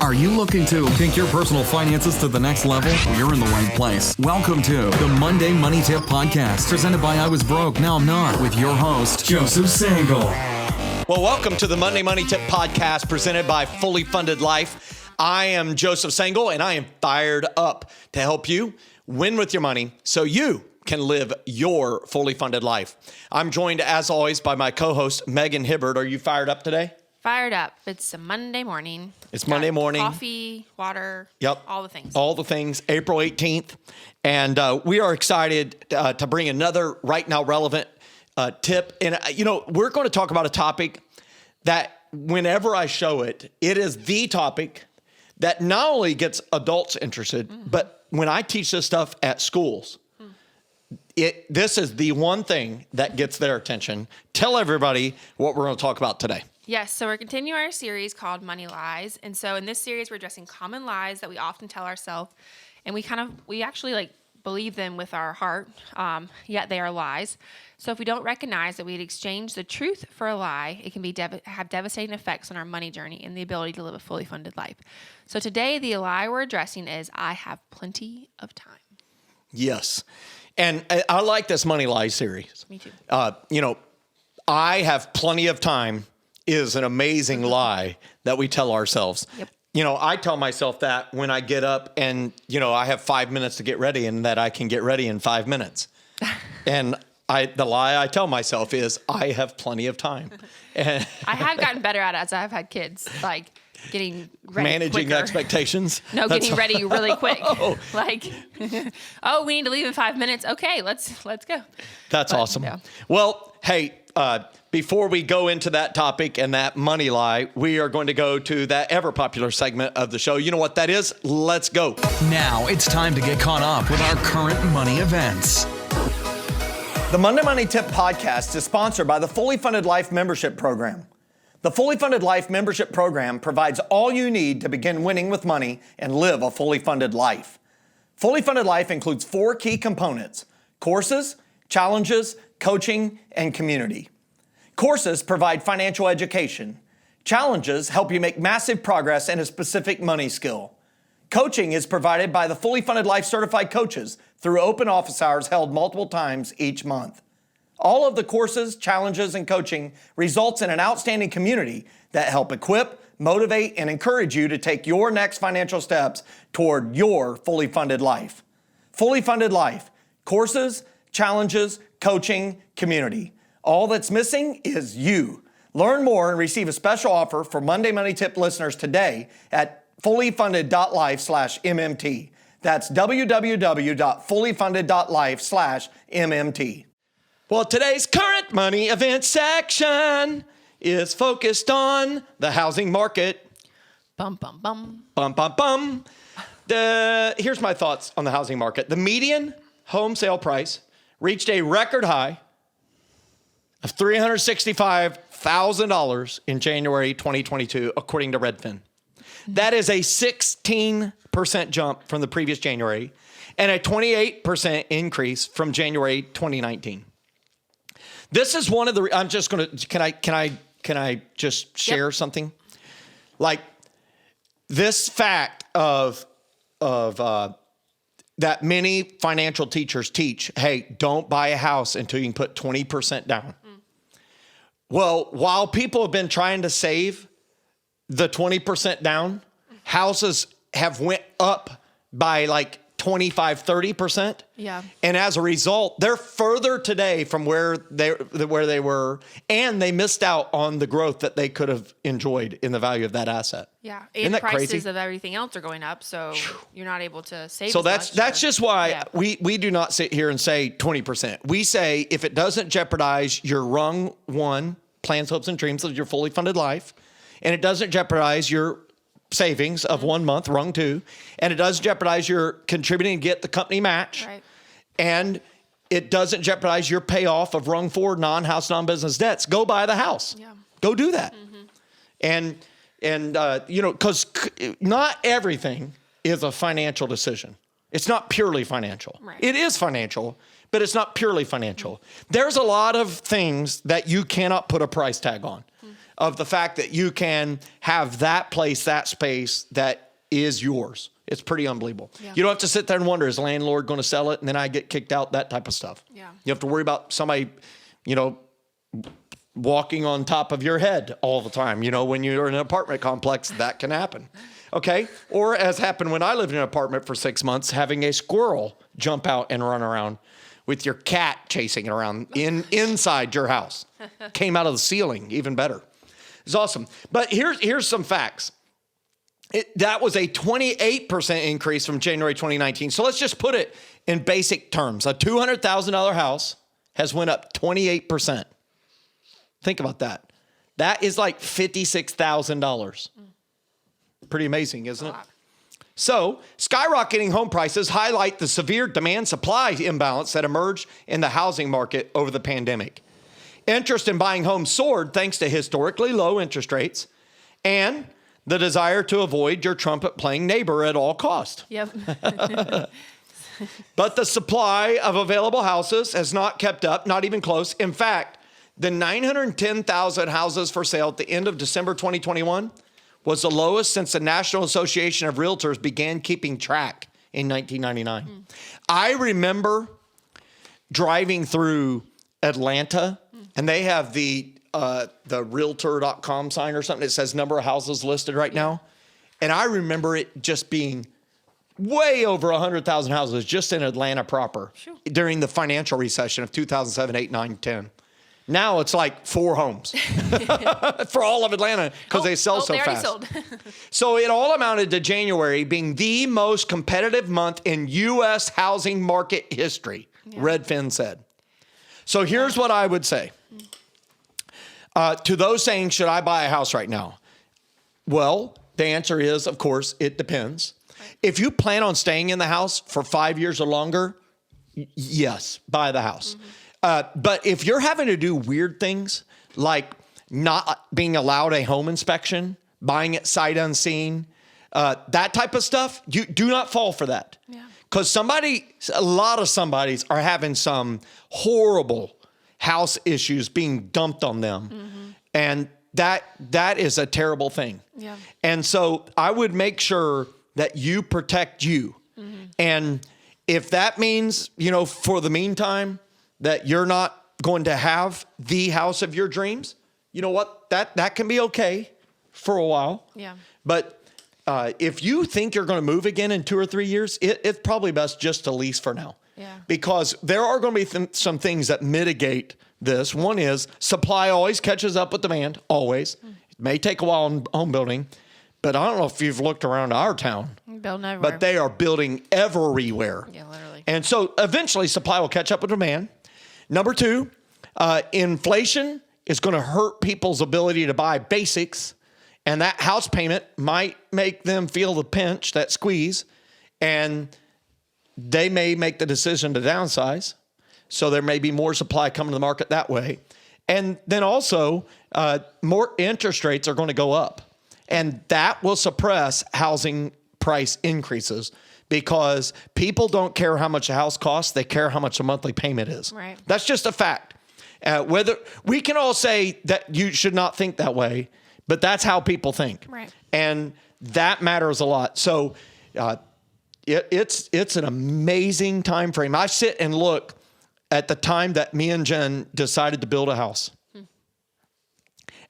Are you looking to take your personal finances to the next level? Well, you're in the right place. Welcome to the Monday Money Tip Podcast, presented by I Was Broke, Now I'm Not, with your host, Joseph Sangle. Well, welcome to the Monday Money Tip Podcast, presented by Fully Funded Life. I am Joseph Sangle, and I am fired up to help you win with your money so you can live your fully funded life. I'm joined, as always, by my co-host, Megan Hibbert. Are you fired up today? Fired up. It's a Monday morning. It's Monday morning. Coffee, water. Yep. All the things. All the things. April 18th. And we are excited to bring another right now relevant tip. And, we're going to talk about a topic that whenever I show it, it is the topic that not only gets adults interested, but when I teach this stuff at schools, this is the one thing that gets their attention. Tell everybody what we're going to talk about today. Yes, so we're continuing our series called Money Lies. And so in this series, we're addressing common lies that we often tell ourselves. And we actually believe them with our heart, yet they are lies. So if we don't recognize that we'd exchange the truth for a lie, it can have devastating effects on our money journey and the ability to live a fully funded life. So today, the lie we're addressing is, I have plenty of time. Yes. And I like this Money Lies series. Me too. I have plenty of time is an amazing lie that we tell ourselves. Yep. I tell myself that when I get up and, I have 5 minutes to get ready and that I can get ready in 5 minutes. And the lie I tell myself is I have plenty of time. And I have gotten better at it as I've had kids, getting ready managing quicker. Expectations. No, getting ready really quick. We need to leave in 5 minutes. Okay, let's go. That's awesome. Yeah. Well, hey, before we go into that topic and that money lie, we are going to go to that ever popular segment of the show. You know what that is? Let's go. Now it's time to get caught up with our current money events. The Monday Money Tip Podcast is sponsored by the Fully Funded Life Membership Program. The Fully Funded Life Membership Program provides all you need to begin winning with money and live a fully funded life. Fully Funded Life includes 4 key components: courses, challenges, coaching, and community. Courses provide financial education. Challenges help you make massive progress in a specific money skill. Coaching is provided by the Fully Funded Life certified coaches through open office hours held multiple times each month. All of the courses, challenges, and coaching results in an outstanding community that help equip, motivate, and encourage you to take your next financial steps toward your fully funded life. Fully Funded Life, courses, challenges, coaching, community. All that's missing is you. Learn more and receive a special offer for Monday Money Tip listeners today at fullyfunded.life/MMT. That's www.fullyfunded.life/MMT. Well, today's current money event section is focused on the housing market. Bum, bum, bum. Bum, bum, bum. Here's my thoughts on the housing market. The median home sale price reached a record high of $365,000 in January 2022, according to Redfin. That is a 16% jump from the previous January and a 28% increase from January 2019. This is one of the, I'm just going to, can I just share something? This fact of that many financial teachers teach, hey, don't buy a house until you can put 20% down. Well, while people have been trying to save the 20% down, houses have went up by 25, 30%. Yeah. And as a result, they're further today from where they were, and they missed out on the growth that they could have enjoyed in the value of that asset. Yeah. Isn't And that prices crazy? of everything else are going up, so you're not able to save So as that's much, just why we do not sit here and say 20%. We say if it doesn't jeopardize your rung 1 plans, hopes, and dreams of your fully funded life, and it doesn't jeopardize your savings of 1 month, rung 2, and it doesn't jeopardize your contributing to get the company match, right, and it doesn't jeopardize your payoff of rung 4 non-house, non-business debts, go buy the house. Yeah. Go do that. And because not everything is a financial decision. It's not purely financial. Right. It is financial, but it's not purely financial. There's a lot of things that you cannot put a price tag on. of the fact that you can have that place, that space that is yours. It's pretty unbelievable. Yeah. You don't have to sit there and wonder, is the landlord going to sell it and then I get kicked out, that type of stuff. Yeah. You have to worry about somebody, walking on top of your head all the time. When you're in an apartment complex, that can happen. Okay? Or as happened when I lived in an apartment for 6 months, having a squirrel jump out and run around with your cat chasing it around inside your house. Came out of the ceiling, even better. It's awesome. But here's some facts. That was a 28% increase from January 2019. So let's just put it in basic terms. A $200,000 house has went up 28%. Think about that. That is like $56,000. Pretty amazing, isn't it? So, skyrocketing home prices highlight the severe demand-supply imbalance that emerged in the housing market over the pandemic. Interest in buying homes soared thanks to historically low interest rates and the desire to avoid your trumpet-playing neighbor at all cost. Yep. But the supply of available houses has not kept up, not even close. In fact, the 910,000 houses for sale at the end of December 2021 was the lowest since the National Association of Realtors began keeping track in 1999. I remember driving through Atlanta, and they have the realtor.com sign or something that says number of houses listed right now. And I remember it just being way over 100,000 houses just in Atlanta proper during the financial recession of 2007, 8, 9, 10. Now it's like 4 homes for all of Atlanta because they sell so fast. Sold. So it all amounted to January being the most competitive month in U.S. housing market history, Redfin said. So here's what I would say. To those saying, should I buy a house right now? Well, the answer is, of course, it depends. If you plan on staying in the house for 5 years or longer, yes, buy the house. But if you're having to do weird things like not being allowed a home inspection, buying it sight unseen, that type of stuff, you do not fall for that. Because a lot of somebodies are having some horrible house issues being dumped on them. And that is a terrible thing. And so I would make sure that you protect you. And if that means, for the meantime, that you're not going to have the house of your dreams, you know what? That can be okay for a while. But if you think you're going to move again in 2 or 3 years, it's probably best just to lease for now. Because there are going to be some things that mitigate this. One is supply always catches up with demand, always. It may take a while in home building, but I don't know if you've looked around our town. Building everywhere. But they are building everywhere. Yeah, literally. And so eventually supply will catch up with demand. Number 2, inflation is going to hurt people's ability to buy basics. And that house payment might make them feel the pinch, that squeeze. And they may make the decision to downsize. So there may be more supply coming to the market that way. And then also, more interest rates are going to go up. And that will suppress housing price increases because people don't care how much a house costs. They care how much a monthly payment is. Right. That's just a fact. Whether we can all say that you should not think that way, but that's how people think. Right. And that matters a lot. So it's an amazing time frame. I sit and look at the time that me and Jen decided to build a house.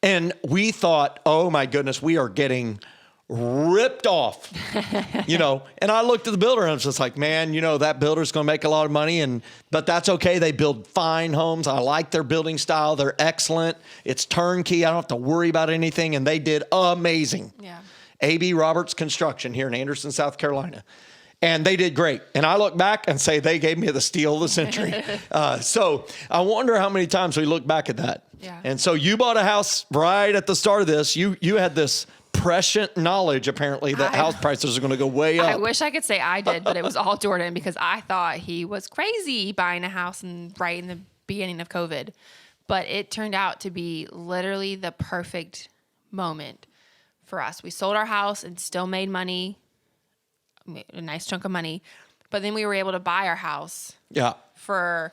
And we thought, oh my goodness, we are getting ripped off, and I looked at the builder and I was just like, man, that builder's going to make a lot of money, but that's okay. They build fine homes. I like their building style. They're excellent. It's turnkey. I don't have to worry about anything. And they did amazing. A.B. Roberts Construction here in Anderson, South Carolina. And they did great. And I look back and say, they gave me the steal of the century. So I wonder how many times we look back at that. And so you bought a house right at the start of this. You had this prescient knowledge, apparently, that house prices are going to go way up. I wish I could say I did, but it was all Jordan because I thought he was crazy buying a house right in the beginning of COVID. But it turned out to be literally the perfect moment for us. We sold our house and still made money, a nice chunk of money. But then we were able to buy our house for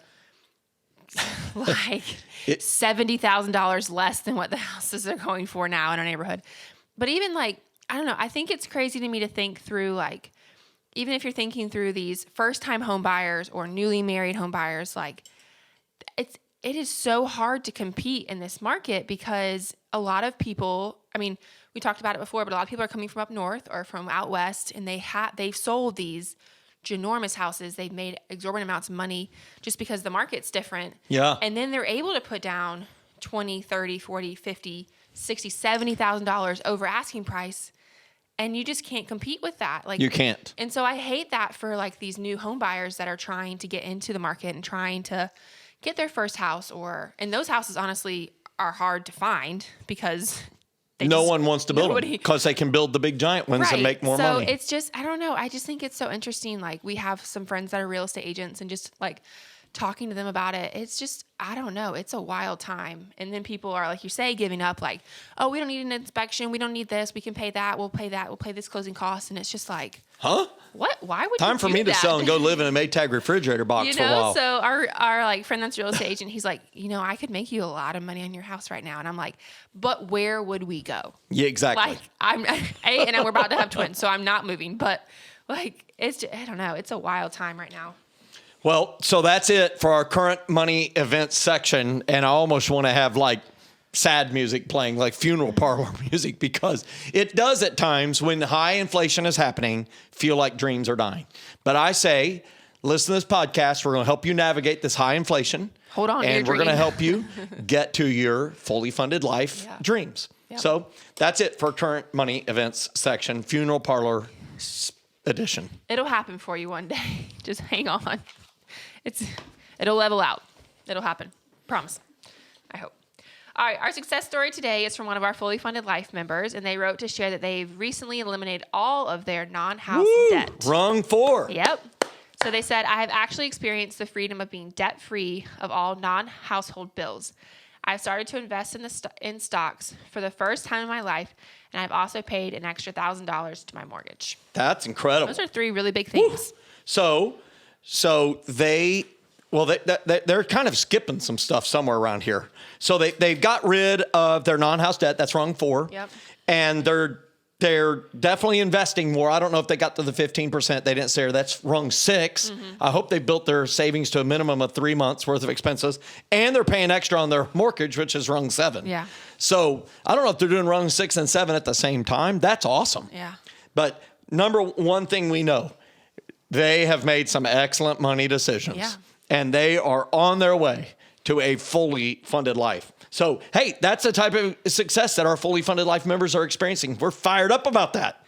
like $70,000 less than what the houses are going for now in our neighborhood. But even like, I don't know, I think it's crazy to me to think through like, even if you're thinking through these first-time home buyers or newly married home buyers, like it is so hard to compete in this market because a lot of people, I mean, we talked about it before, but a lot of people are coming from up north or from out west, and they've sold these ginormous houses. They've made exorbitant amounts of money just because the market's different. Yeah. And then they're able to put down $20, $30, $40, $50, $60, $70,000 over asking price. And you just can't compete with that. Like You can't. And so I hate that for like these new home buyers that are trying to get into the market and trying to get their first house, and those houses honestly are hard to find because no one wants to build them because they can build the big giant ones and make more money. So it's just, I don't know. I just think it's so interesting. Like we have some friends that are real estate agents and just like talking to them about it. It's just, I don't know. It's a wild time. And then people are, like you say, giving up like, oh, we don't need an inspection. We don't need this. We can pay that. We'll pay that. We'll pay this closing cost. And it's just like, huh? What? Why would Time you for do me that? to sell and go live in a Maytag refrigerator box for a while. So our like friend that's a real estate agent, he's like, I could make you a lot of money on your house right now. And I'm like, but where would we go? Yeah, exactly. Like and we're about to have twins, so I'm not moving. But like, it's just, I don't know. It's a wild time right now. Well, so that's it for our current money events section. And I almost want to have like sad music playing, like funeral parlor music, because it does at times when high inflation is happening, feel like dreams are dying. But I say, listen to this podcast. We're going to help you navigate this high inflation. Hold on to your And we're going to dream. help you get to your fully funded life dreams. Yep. So that's it for current money events section, funeral parlor edition. It'll happen for you one day. Just hang on. It'll level out. It'll happen. Promise. I hope. All right. Our success story today is from one of our fully funded life members, and they wrote to share that they've recently eliminated all of their non-house debt. Rung 4. Yep. So they said, I have actually experienced the freedom of being debt-free of all non-household bills. I've started to invest in stocks for the first time in my life, and I've also paid an extra $1,000 to my mortgage. That's incredible. Those are 3 really big things. Woo. So they're kind of skipping some stuff somewhere around here. So they got rid of their non-house debt. That's rung 4. Yep. And they're definitely investing more. I don't know if they got to the 15%. They didn't say that's rung 6. Mm-hmm. I hope they built their savings to a minimum of 3 months worth of expenses. And they're paying extra on their mortgage, which is rung 7. Yeah. So I don't know if they're doing rung 6 and 7 at the same time. That's awesome. Yeah. But number one thing we know, they have made some excellent money decisions. Yeah. And they are on their way to a fully funded life. So, hey, that's the type of success that our fully funded life members are experiencing. We're fired up about that.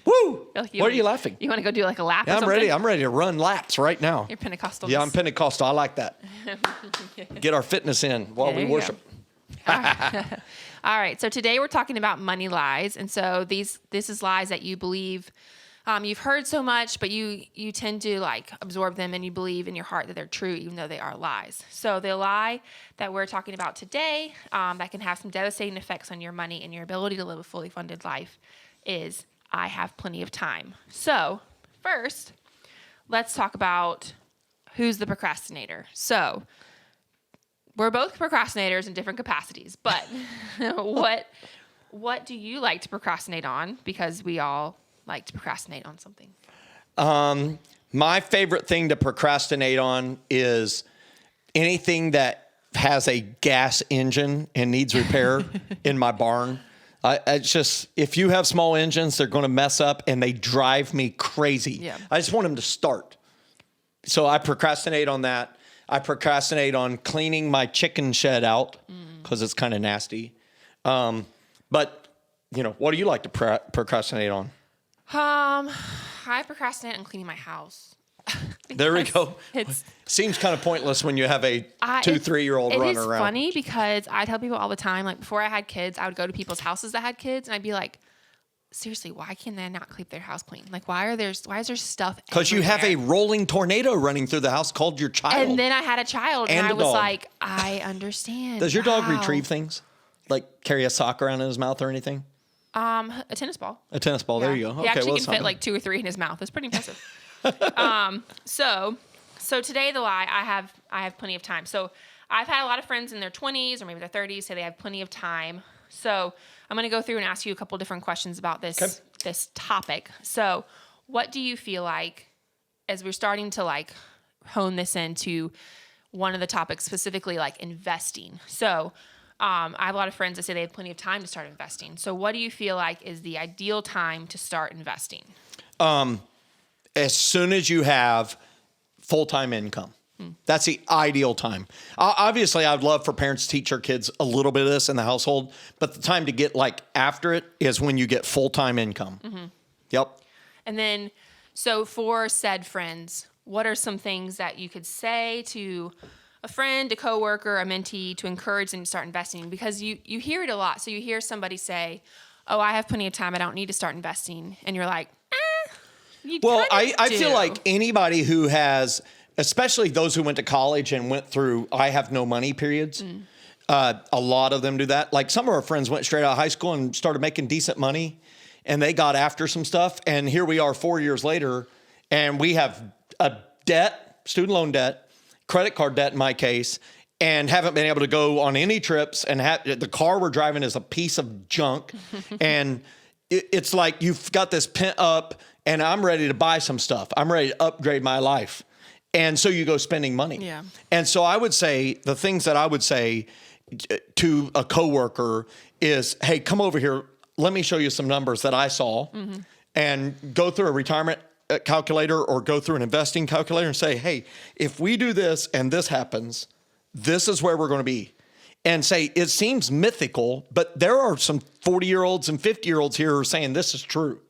Woo! What are you laughing? You want to go do like a lap or I'm something? ready. I'm ready to run laps right now. You're Pentecostal. Yeah, I'm Pentecostal. I like that. Get our fitness in while we worship. All right. So today we're talking about money lies. And so this is lies that you believe you've heard so much, but you tend to like absorb them and you believe in your heart that they're true, even though they are lies. So the lie that we're talking about today that can have some devastating effects on your money and your ability to live a fully funded life is, I have plenty of time. So first, let's talk about who's the procrastinator. So we're both procrastinators in different capacities, but what do you like to procrastinate on? Because we all like to procrastinate on something. My favorite thing to procrastinate on is anything that has a gas engine and needs repair in my barn. It's just, if you have small engines, they're going to mess up and they drive me crazy. Yeah. I just want them to start. So I procrastinate on that. I procrastinate on cleaning my chicken shed out because it's kind of nasty. But, what do you like to procrastinate on? I procrastinate on cleaning my house. There we go. It's Seems kind of pointless when you have a 2-3-year-old running around. It is funny because I tell people all the time, like before I had kids, I would go to people's houses that had kids and I'd be like, seriously, why can they not keep their house clean? Like, why is there stuff everywhere? Because you have a rolling tornado running through the house called your child. And then I had a child and I was dog. like, I understand. Does your dog Wow. retrieve things? Like carry a sock around in his mouth or anything? A tennis ball. A tennis ball. There you go. He Okay, actually well, can fit like 2 or 3 in his mouth. It's pretty impressive. So today the lie, I have plenty of time. So I've had a lot of friends in their 20s or maybe their 30s say they have plenty of time. So I'm going to go through and ask you a couple different questions about this topic. So what do you feel like, as we're starting to like hone this into one of the topics, specifically like investing? So I have a lot of friends that say they have plenty of time to start investing. So what do you feel like is the ideal time to start investing? As soon as you have full-time income. That's the ideal time. Obviously, I would love for parents to teach their kids a little bit of this in the household, but the time to get like after it is when you get full-time income. Yep. And then, so for said friends, what are some things that you could say to a friend, a coworker, a mentee to encourage them to start investing? Because you hear it a lot. So you hear somebody say, oh, I have plenty of time, I don't need to start investing. And you're like, well, I feel like anybody who has, especially those who went to college and went through I have no money periods, a lot of them do that. Like some of our friends went straight out of high school and started making decent money, and they got after some stuff. And here we are 4 years later, and we have a debt, student loan debt, credit card debt in my case, and haven't been able to go on any trips. And the car we're driving is a piece of junk. And it's like you've got this pent up, and I'm ready to buy some stuff. I'm ready to upgrade my life. And so you go spending money. Yeah. And so I would say the things that I would say to a coworker is, hey, come over here. Let me show you some numbers that I saw, and go through a retirement calculator or go through an investing calculator and say, hey, if we do this and this happens, this is where we're going to be. And say, it seems mythical, but there are some 40-year-olds and 50-year-olds here who are saying this is true.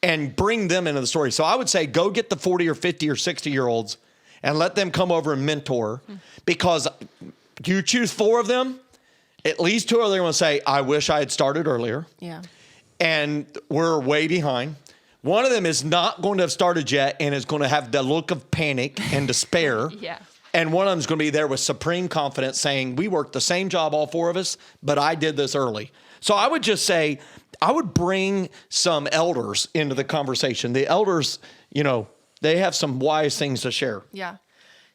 And bring them into the story. So I would say go get the 40 or 50 or 60-year-olds and let them come over and mentor, because you choose 4 of them, at least 2 of them are going to say, I wish I had started earlier. Yeah. And we're way behind. One of them is not going to have started yet and is going to have the look of panic and despair. Yeah. And one of them is going to be there with supreme confidence saying, we worked the same job, all 4 of us, but I did this early. So I would just say, I would bring some elders into the conversation. The elders, they have some wise things to share. Yeah.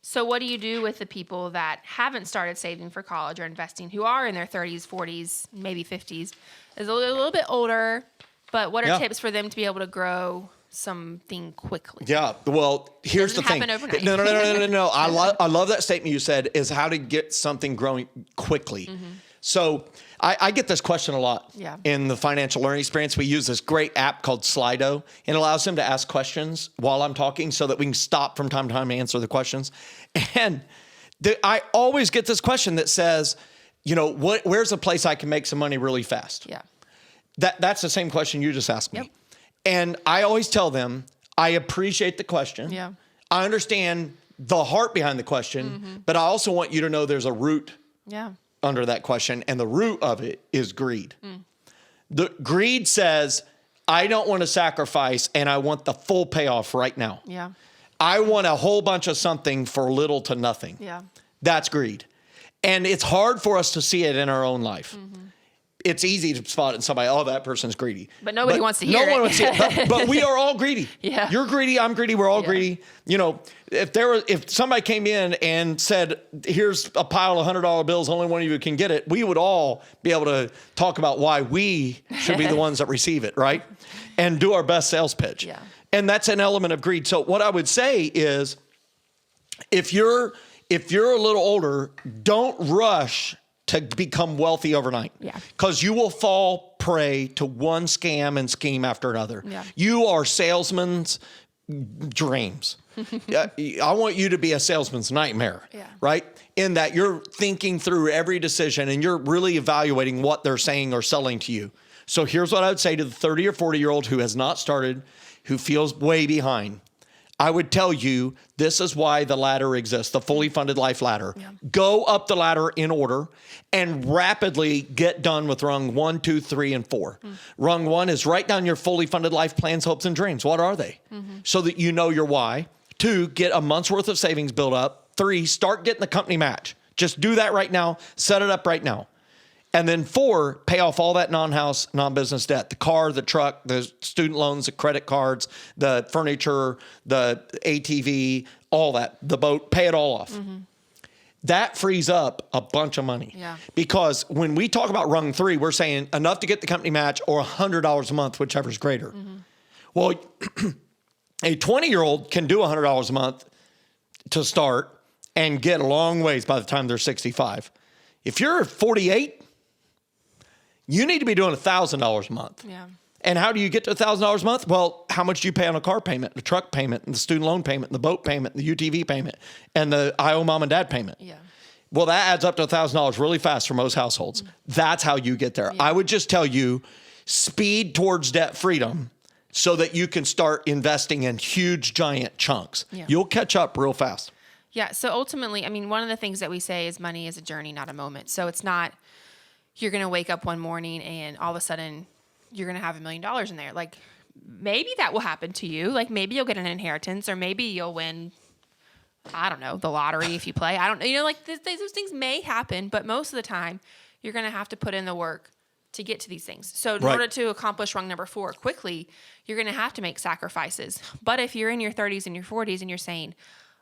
So what do you do with the people that haven't started saving for college or investing, who are in their 30s, 40s, maybe 50s, is a little bit older, but what are tips for them to be able to grow something quickly? Yeah. Well, here's the thing. Doesn't happen No. overnight. No. I love that statement you said, is how to get something growing quickly. So I get this question a lot in the financial learning experience. We use this great app called Slido, and it allows them to ask questions while I'm talking so that we can stop from time to time to answer the questions. And I always get this question that says, where's a place I can make some money really fast? Yeah. That's the same question you just asked me. Yep. And I always tell them, I appreciate the question. Yeah. I understand the heart behind the question, but I also want you to know there's a root under that question, and the root of it is greed. The greed says, I don't want to sacrifice, and I want the full payoff right now. Yeah. I want a whole bunch of something for little to nothing. Yeah. That's greed. And it's hard for us to see it in our own life. It's easy to spot in somebody, oh, that person's greedy. But nobody wants to hear it. No one wants to see it. But we are all greedy. Yeah. You're greedy, I'm greedy, we're all greedy. If somebody came in and said, here's a pile of $100 bills, only one of you can get it, we would all be able to talk about why we should be the ones that receive it, right? And do our best sales pitch. Yeah. And that's an element of greed. So what I would say is, if you're a little older, don't rush to become wealthy overnight. Yeah. Because you will fall prey to one scam and scheme after another. Yeah. You are salesmen's dreams. I want you to be a salesman's nightmare, right? In that you're thinking through every decision and you're really evaluating what they're saying or selling to you. So here's what I would say to the 30 or 40-year-old who has not started, who feels way behind. I would tell you, this is why the ladder exists, the fully funded life ladder. Yeah. Go up the ladder in order and rapidly get done with rung 1, 2, 3, and 4. Rung 1 is write down your fully funded life plans, hopes, and dreams. What are they? So that you know your why. 2, get a month's worth of savings built up. 3, start getting the company match. Just do that right now. Set it up right now. And then 4, pay off all that non-house, non-business debt, the car, the truck, the student loans, the credit cards, the furniture, the ATV, all that, the boat, pay it all off. that frees up a bunch of money. Yeah. Because when we talk about rung 3, we're saying enough to get the company match or $100 a month, whichever is greater. Mm-hmm. Well, a 20-year-old can do $100 a month to start and get a long ways by the time they're 65. If you're 48, you need to be doing $1,000 a month. Yeah. And how do you get to $1,000 a month? Well, how much do you pay on a car payment, the truck payment, and the student loan payment, and the boat payment, and the UTV payment, and the I owe mom and dad payment? Yeah. Well, that adds up to $1,000 really fast for most households. That's how you get there. Yeah. I would just tell you, speed towards debt freedom so that you can start investing in huge, giant chunks. Yeah. You'll catch up real fast. Yeah. So ultimately, I mean, one of the things that we say is money is a journey, not a moment. So it's not you're going to wake up one morning and all of a sudden you're going to have $1 million in there. Like maybe that will happen to you. Like maybe you'll get an inheritance or maybe you'll win, I don't know, the lottery if you play. I don't know. You know, like those things may happen, but most of the time you're going to have to put in the work to get to these things. So in order to accomplish rung number 4 quickly, you're going to have to make sacrifices. But if you're in your 30s and your 40s and you're saying,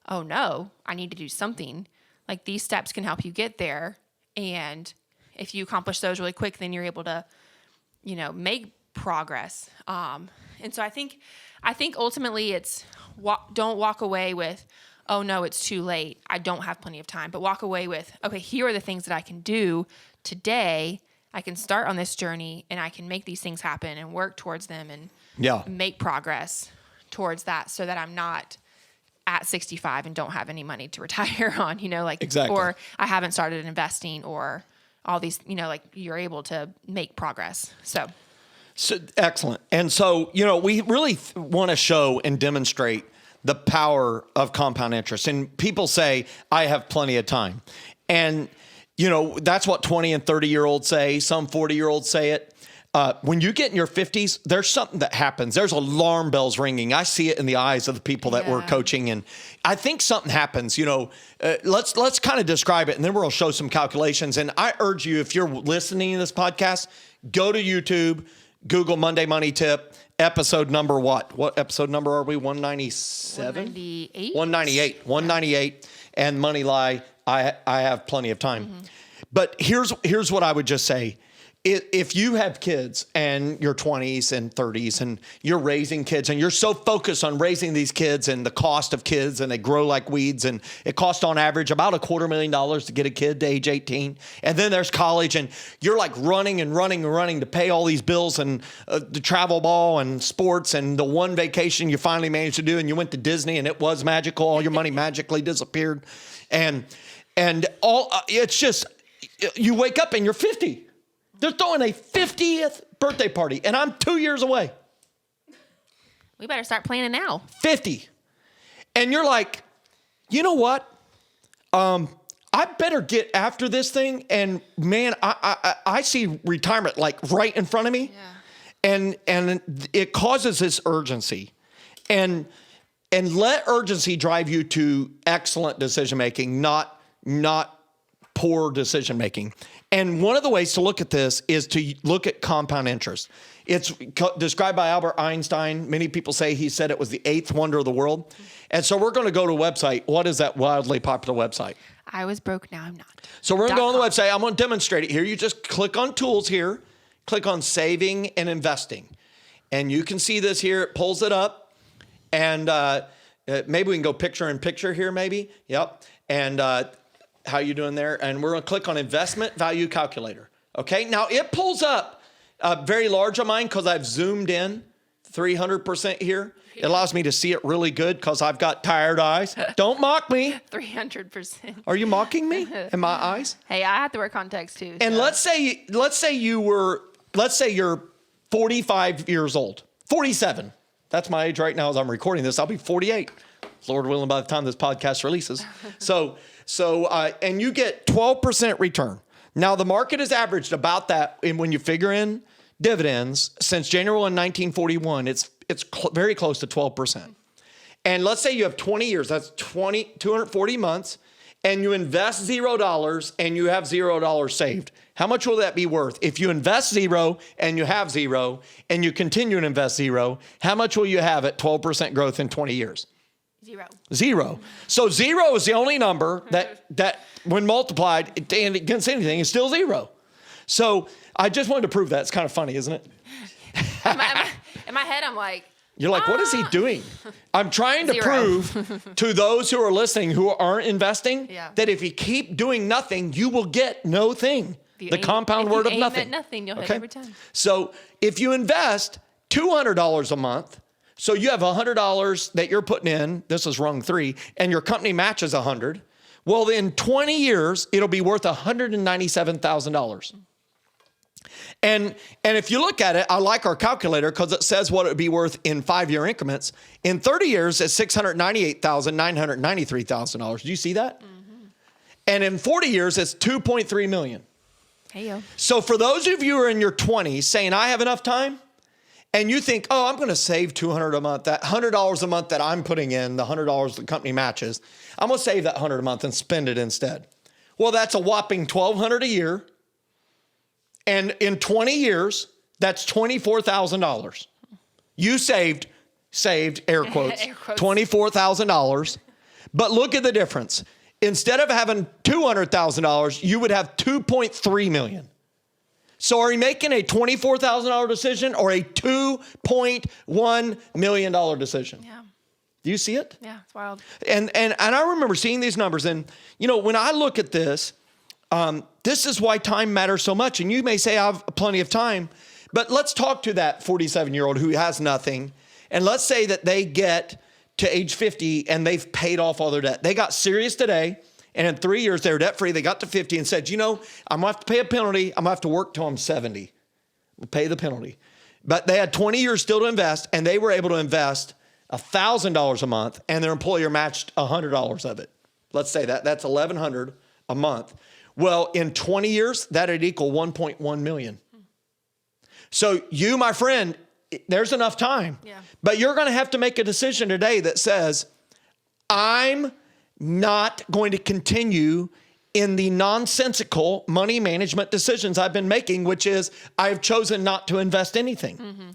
oh no, I need to do something, like these steps can help you get there. And if you accomplish those really quick, then you're able to, you know, make progress. And so I think ultimately it's don't walk away with, oh no, it's too late, I don't have plenty of time, but walk away with, okay, here are the things that I can do today. I can start on this journey and I can make these things happen and work towards them and make progress towards that so that I'm not at 65 and don't have any money to retire on, you know, like, exactly. Or I haven't started investing or all these, you know, like you're able to make progress. So excellent. And so, you know, we really want to show and demonstrate the power of compound interest. And people say, I have plenty of time. And, you know, that's what 20 and 30-year-olds say. Some 40-year-olds say it. When you get in your 50s, there's something that happens. There's alarm bells ringing. I see it in the eyes of the people that we're coaching. And I think something happens, you know, let's kind of describe it and then we'll show some calculations. And I urge you, if you're listening to this podcast, go to YouTube, Google Monday Money Tip, episode number what? What episode number are we? 197? 198. 198. 198. And Money Lie, I have plenty of time. Mm-hmm. But here's what I would just say. If you have kids and you're 20s and 30s and you're raising kids and you're so focused on raising these kids and the cost of kids and they grow like weeds and it costs on average about $250,000 to get a kid to age 18. And then there's college and you're like running to pay all these bills and the travel ball and sports and the one vacation you finally managed to do and you went to Disney and it was magical. All your money magically disappeared. And all it's just, you wake up and you're 50. They're throwing a 50th birthday party, and I'm 2 years away. We better start planning now. 50. And you're like, you know what? I better get after this thing. And man, I see retirement like right in front of me. Yeah. And it causes this urgency. And let urgency drive you to excellent decision-making, not poor decision-making. And one of the ways to look at this is to look at compound interest. It's described by Albert Einstein. Many people say he said it was the 8th wonder of the world. And so we're going to go to a website. What is that wildly popular website? I was broke, now I'm not. So we're going to go on the website. I'm going to demonstrate it here. You just click on tools here, click on saving and investing. And you can see this here. It pulls it up. And maybe we can go picture in picture here maybe. Yep. And how you doing there? And we're going to click on investment value calculator. Okay. Now it pulls up a very large of mine because I've zoomed in 300% here. It allows me to see it really good because I've got tired eyes. Don't mock me. 300%. Are you mocking me in my eyes? Hey, I have to wear contacts too. And so. let's say you're 45 years old, 47. That's my age right now as I'm recording this. I'll be 48. Lord willing, by the time this podcast releases. So, and you get 12% return. Now, the market has averaged about that. And when you figure in dividends since January 1, 1941, it's very close to 12%. And let's say you have 20 years, that's 240 months, and you invest $0 and you have $0 saved. How much will that be worth? If you invest $0 and you have $0 and you continue to invest $0, how much will you have at 12% growth in 20 years? Zero. So 0 is the only number that when multiplied and against anything is still 0. So I just wanted to prove that. It's kind of funny, isn't it? In my head, I'm like, you're like, what is he doing? I'm trying to prove to those who are listening who aren't investing that if you keep doing nothing, you will get no thing. The compound word of nothing. At nothing, you'll hit every time. So if you invest $200 a month, so you have $100 that you're putting in, this is rung 3, and your company matches 100, well, in 20 years, it'll be worth $197,000. And if you look at it, I like our calculator because it says what it would be worth in 5-year increments. In 30 years, it's $698,993,000. Do you see that? Mm-hmm. And in 40 years, it's $2.3 million. Hey, yo. So for those of you who are in your 20s saying, I have enough time, and you think, oh, I'm going to save $200 a month, that $100 a month that I'm putting in, the $100 the company matches, I'm going to save that $100 a month and spend it instead. Well, that's a whopping $1,200 a year. And in 20 years, that's $24,000. You saved air quotes, $24,000. But look at the difference. Instead of having $200,000, you would have $2.3 million. So are you making a $24,000 decision or a $2.1 million decision? Yeah. Do you see it? Yeah, it's wild. And I remember seeing these numbers. And, you know, when I look at this, this is why time matters so much. And you may say I have plenty of time, but let's talk to that 47-year-old who has nothing. And let's say that they get to age 50 and they've paid off all their debt. They got serious today. And in 3 years, they were debt free. They got to 50 and said, you know, I'm going to have to pay a penalty. I'm going to have to work till I'm 70. We'll pay the penalty. But they had 20 years still to invest, and they were able to invest $1,000 a month, and their employer matched $100 of it. Let's say that's $1,100 a month. Well, in 20 years, that would equal $1.1 million. So you, my friend, there's enough time. Yeah. But you're going to have to make a decision today that says, I'm not going to continue in the nonsensical money management decisions I've been making, which is I've chosen not to invest anything. Mm-hmm.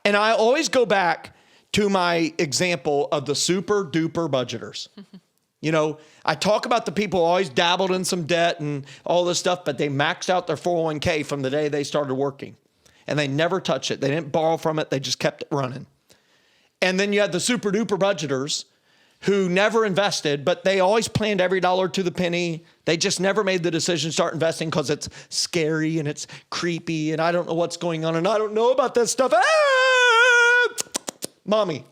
And I always go back to my example of the super duper budgeters. Mm-hmm. You know, I talk about the people who always dabbled in some debt and all this stuff, but they maxed out their 401k from the day they started working. And they never touched it. They didn't borrow from it. They just kept it running. And then you had the super duper budgeters who never invested, but they always planned every dollar to the penny. They just never made the decision to start investing because it's scary and it's creepy and I don't know what's going on and I don't know about this stuff. Ah! Mommy.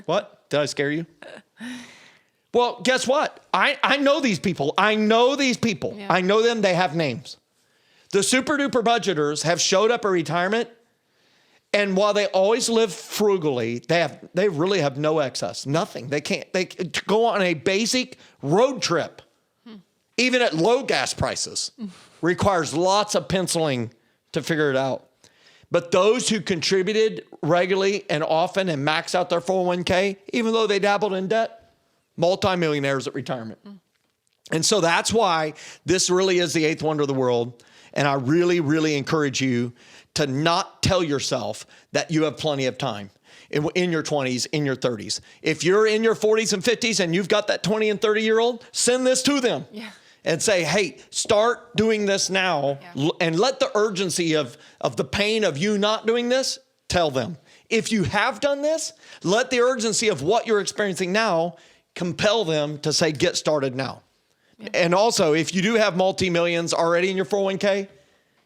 What? Did I scare you? Well, guess what? I know these people. I know these people. Yeah. I know them. They have names. The super duper budgeters have showed up at retirement, and while they always live frugally, they really have no excess, nothing. They go on a basic road trip, even at low gas prices, requires lots of penciling to figure it out. But those who contributed regularly and often and maxed out their 401k, even though they dabbled in debt, multimillionaires at retirement. And so that's why this really is the eighth wonder of the world. And I really, really encourage you to not tell yourself that you have plenty of time in your 20s, in your 30s. If you're in your 40s and 50s and you've got that 20 and 30-year-old, send this to them. Yeah. And say, hey, start doing this now. Yeah. And let the urgency of the pain of you not doing this, tell them. If you have done this, let the urgency of what you're experiencing now compel them to say, get started now. Yeah. And also, if you do have multi-millions already in your 401k,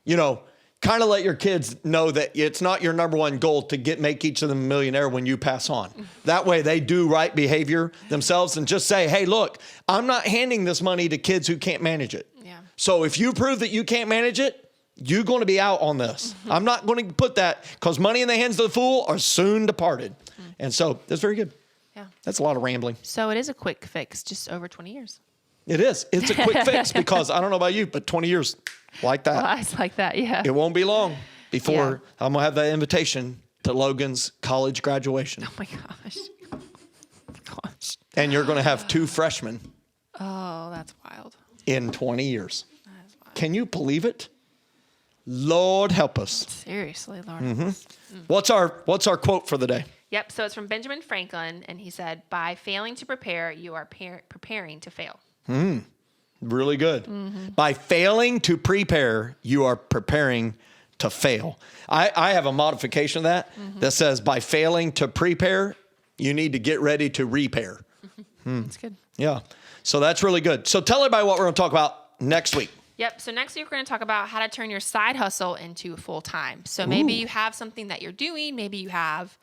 you know, kind of let your kids know that it's not your number one goal to make each of them a millionaire when you pass on. That way they do right behavior themselves and just say, hey, look, I'm not handing this money to kids who can't manage it. Yeah. So if you prove that you can't manage it, you're going to be out on this. Mm-hmm. I'm not going to put that because money in the hands of the fool are soon departed. Mm-hmm. And so that's very good. Yeah. That's a lot of rambling. So it is a quick fix, just over 20 years. It is. It's a quick fix because I don't know about you, but 20 years like that. Well, it's like that, yeah. It won't be long before I'm going to have that invitation to Logan's college graduation. Oh, my gosh. Gosh. And you're going to have 2 freshmen. Oh, that's wild. In 20 years. That is wild. Can you believe it? Lord help us. Seriously, Lord. Mm-hmm. What's our quote for the day? Yep. So it's from Benjamin Franklin, and he said, "By failing to prepare, you are preparing to fail." Really good. By failing to prepare, you are preparing to fail. I have a modification of that that says, by failing to prepare, you need to get ready to repair. That's good. Yeah. So that's really good. So tell everybody what we're going to talk about next week. Yep. So next week we're going to talk about how to turn your side hustle into full time. So maybe you have something that you're doing. Maybe you have,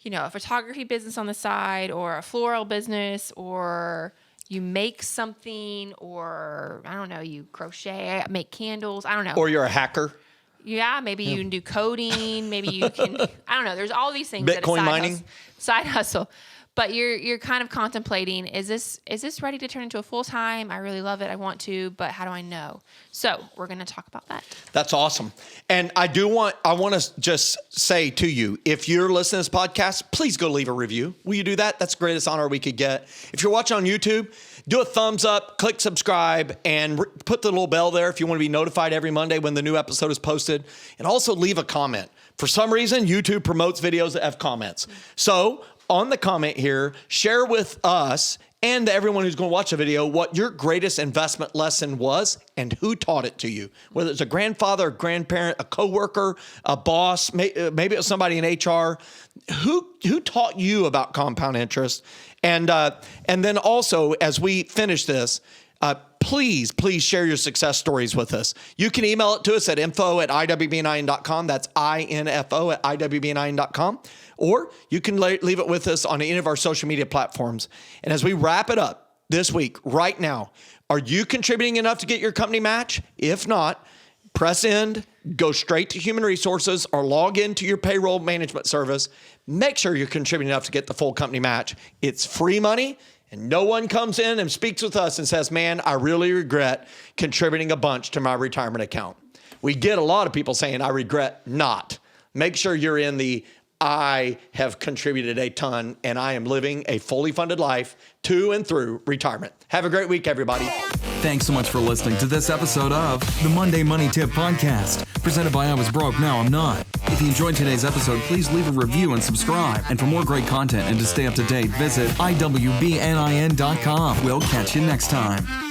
a photography business on the side, or a floral business, or you make something, or I don't know, you crochet, make candles. I don't know. Or you're a hacker. Yeah. Maybe you can do coding. Maybe you can, I don't know. There's all these things. Bitcoin mining. Side hustle. But you're kind of contemplating, is this ready to turn into a full-time? I really love it. I want to, but how do I know? So we're going to talk about that. That's awesome. And I want to just say to you, if you're listening to this podcast, please go leave a review. Will you do that? That's the greatest honor we could get. If you're watching on YouTube, do a thumbs up, click subscribe, and put the little bell there if you want to be notified every Monday when the new episode is posted. And also leave a comment. For some reason, YouTube promotes videos that have comments. So on the comment here, share with us and everyone who's going to watch the video what your greatest investment lesson was and who taught it to you. Whether it's a grandfather, a grandparent, a coworker, a boss, maybe it was somebody in HR. Who taught you about compound interest? And then also, as we finish this, please share your success stories with us. You can email it to us at info@iwbnin.com. That's info@iwbnin.com. Or you can leave it with us on any of our social media platforms. And as we wrap it up this week, right now, are you contributing enough to get your company match? If not, press end, go straight to human resources, or log into your payroll management service. Make sure you're contributing enough to get the full company match. It's free money. And no one comes in and speaks with us and says, man, I really regret contributing a bunch to my retirement account. We get a lot of people saying, I regret not. Make sure you're in the I have contributed a ton and I am living a fully funded life to and through retirement. Have a great week, everybody. Thanks so much for listening to this episode of the Monday Money Tip Podcast, presented by I Was Broke, Now I'm Not. If you enjoyed today's episode, please leave a review and subscribe. And for more great content and to stay up to date, visit iwbnin.com. We'll catch you next time.